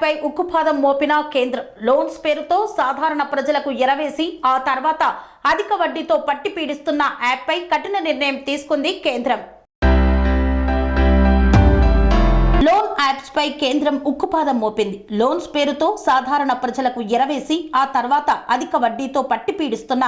యాప్పై ఉక్కుపాదం మోపిన కేంద్రం. లోన్స్ పేరుతో సాధారణ ప్రజలకు ఎరవేసి ఆ తర్వాత అధిక వడ్డీతో పట్టి పీడిస్తున్న యాప్పై కఠిన నిర్ణయం తీసుకుంది కేంద్రం. లోన్ యాప్స్ పై కేంద్రం ఉక్కుపాదం మోపింది. లోన్స్ పేరుతో సాధారణ ప్రజలకు ఎరవేసి ఆ తర్వాత అధిక వడ్డీతో పట్టి పీడిస్తున్న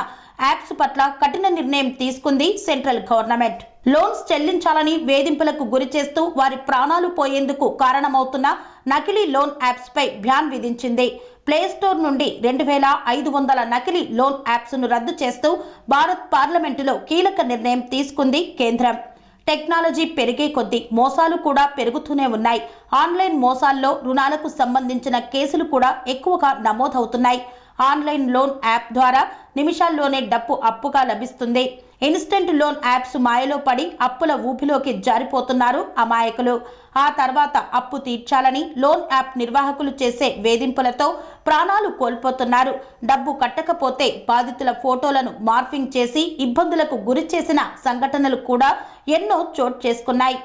యాప్స్ పట్ల కఠిన నిర్ణయం తీసుకుంది సెంట్రల్ గవర్నమెంట్. లోన్స్ చెల్లించాలని వేధింపులకు గురి చేస్తూ వారి ప్రాణాలు పోయేందుకు కారణమవుతున్న నకిలీ లోన్ యాప్స్ పై బ్యాన్ విధించింది. ప్లేస్టోర్ నుండి 2500 నకిలీ లోన్ యాప్స్ ను రద్దు చేస్తూ భారత్ పార్లమెంటులో కీలక నిర్ణయం తీసుకుంది కేంద్రం. టెక్నాలజీ పెరిగే కొద్దీ మోసాలు కూడా పెరుగుతూనే ఉన్నాయి. ఆన్లైన్ మోసాల్లో రుణాలకు సంబంధించిన కేసులు కూడా ఎక్కువగా నమోదవుతున్నాయి. ఆన్లైన్ లోన్ యాప్ ద్వారా నిమిషాల్లోనే డబ్బు అప్పుగా లభిస్తుంది. ఇన్స్టెంట్ లోన్ యాప్స్ మాయలో పడి అప్పుల ఊపిలోకి జారిపోతున్నారు అమాయకులు. ఆ తర్వాత అప్పు తీర్చాలని లోన్ యాప్ నిర్వాహకులు చేసే వేధింపులతో ప్రాణాలు కోల్పోతున్నారు. డబ్బు కట్టకపోతే బాధితుల ఫోటోలను మార్ఫింగ్ చేసి ఇబ్బందులకు గురి చేసిన సంఘటనలు కూడా ఎన్నో చోటు చేసుకున్నాయి.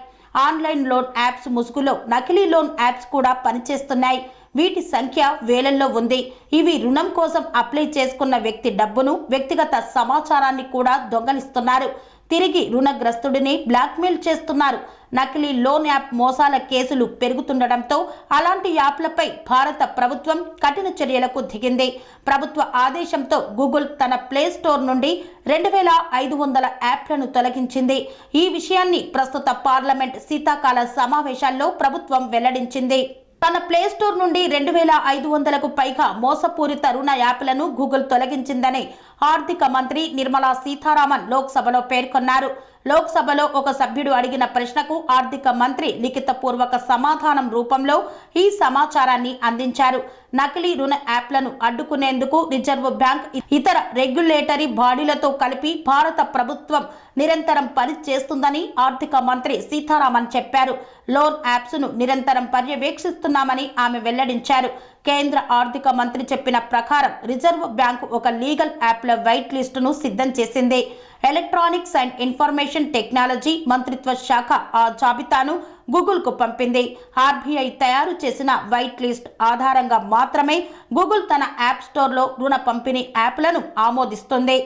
ఆన్లైన్ లోన్ యాప్స్ ముసుగులో నకిలీ లోన్ యాప్స్ కూడా పనిచేస్తున్నాయి. వీటి సంఖ్య వేలల్లో ఉంది. ఇవి రుణం కోసం అప్లై చేసుకున్న వ్యక్తి డబ్బును, వ్యక్తిగత సమాచారాన్ని కూడా దొంగలిస్తున్నారు. తిరిగి రుణగ్రస్తుడిని బ్లాక్మెయిల్ చేస్తున్నారు. నకిలీ లోన్ యాప్ మోసాల కేసులు పెరుగుతుండటంతో అలాంటి యాప్లపై భారత ప్రభుత్వం కఠిన చర్యలకు దిగింది. ప్రభుత్వ ఆదేశంతో గూగుల్ తన ప్లే స్టోర్ నుండి 2500 యాప్లను తొలగించింది. ఈ విషయాన్ని ప్రస్తుత పార్లమెంట్ శీతాకాల సమావేశాల్లో ప్రభుత్వం వెల్లడించింది. తన ప్లే స్టోర్ నుండి 2500కు పైగా మోసపూరిత రుణ యాప్లను గూగుల్ తొలగించిందని ఆర్థిక మంత్రి నిర్మలా సీతారామన్ లోక్సభలో పేర్కొన్నారు. లోక్సభలో ఒక సభ్యుడు అడిగిన ప్రశ్నకు ఆర్థిక మంత్రి లిఖితపూర్వక సమాధానం రూపంలో ఈ సమాచారాన్ని అందించారు. నకిలీ రుణ యాప్లను అడ్డుకునేందుకు రిజర్వ్ బ్యాంక్ ఇతర రెగ్యులేటరీ బాడీలతో కలిపి భారత ప్రభుత్వం నిరంతరం పనిచేస్తుందని ఆర్థిక మంత్రి సీతారామన్ చెప్పారు. లోన్ యాప్స్ ను నిరంతరం పర్యవేక్షిస్తున్నామని ఆమె వెల్లడించారు. కేంద్ర ఆర్థిక మంత్రి చెప్పిన ప్రకారం రిజర్వ్ బ్యాంకు ఒక లీగల్ యాప్ల వైట్ లిస్టును సిద్ధం చేసింది. ఎలక్ట్రానిక్స్ అండ్ ఇన్ఫర్మేషన్ టెక్నాలజీ మంత్రిత్వ శాఖ ఆ జాబితాను గూగుల్కు పంపింది. ఆర్బీఐ తయారు చేసిన వైట్ లిస్ట్ ఆధారంగా మాత్రమే గూగుల్ తన యాప్ స్టోర్లో రుణ పంపిణీ యాప్లను ఆమోదిస్తుంది.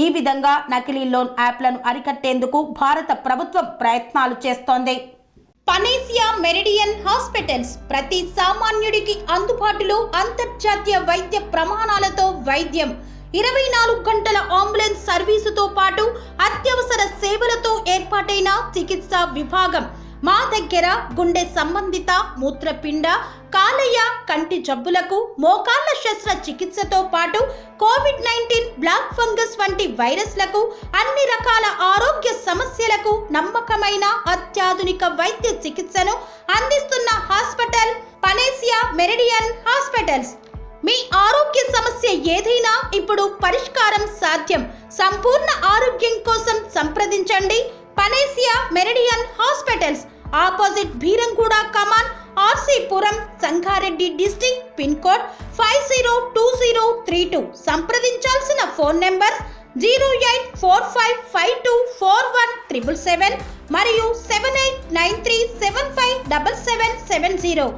ఈ విధంగా నకిలీ లోన్ యాప్లను అరికట్టేందుకు భారత ప్రభుత్వం ప్రయత్నాలు చేస్తోంది. పనేసియా మెరిడియన్ హాస్పిటల్స్ ప్రతి సామాన్యుడికి అందుబాటులో అంతర్జాతీయ వైద్య ప్రమాణాలతో వైద్యం, 24 గంటల అంబులెన్స్ సర్వీసుతో పాటు అత్యవసర సేవలతో ఏర్పాటైన చికిత్సా విభాగం. మా దగ్గర గుండె సంబంధిత, మూత్రపిండ, కాలేయ, కంటి జబ్బులకు, మోకాళ్ల శస్త్ర చికిత్సతో పాటు కోవిడ్-19, బ్లాక్ ఫంగస్ వంటి వైరస్లకు, అన్ని రకాల ఆరోగ్య సమస్యలకు నమ్మకమైన అత్యాధునిక వైద్య చికిత్సను అందిస్తున్న హాస్పిటల్ పనేసియా మెరిడియన్ హాస్పిటల్స్. మీ ఆరోగ్య సమస్య ఏదైనా ఇప్పుడు పరిష్కారం సాధ్యం. సంపూర్ణ ఆరోగ్యం కోసం సంప్రదించండి Panacea Meridian hospitals. Opposite Bheeramguda కమాన్, RC Puram, Sangareddy district. Pin code 502032. సంప్రదించాల్సిన ఫోన్ నెంబర్ 0845524177 మరియు 7893757770.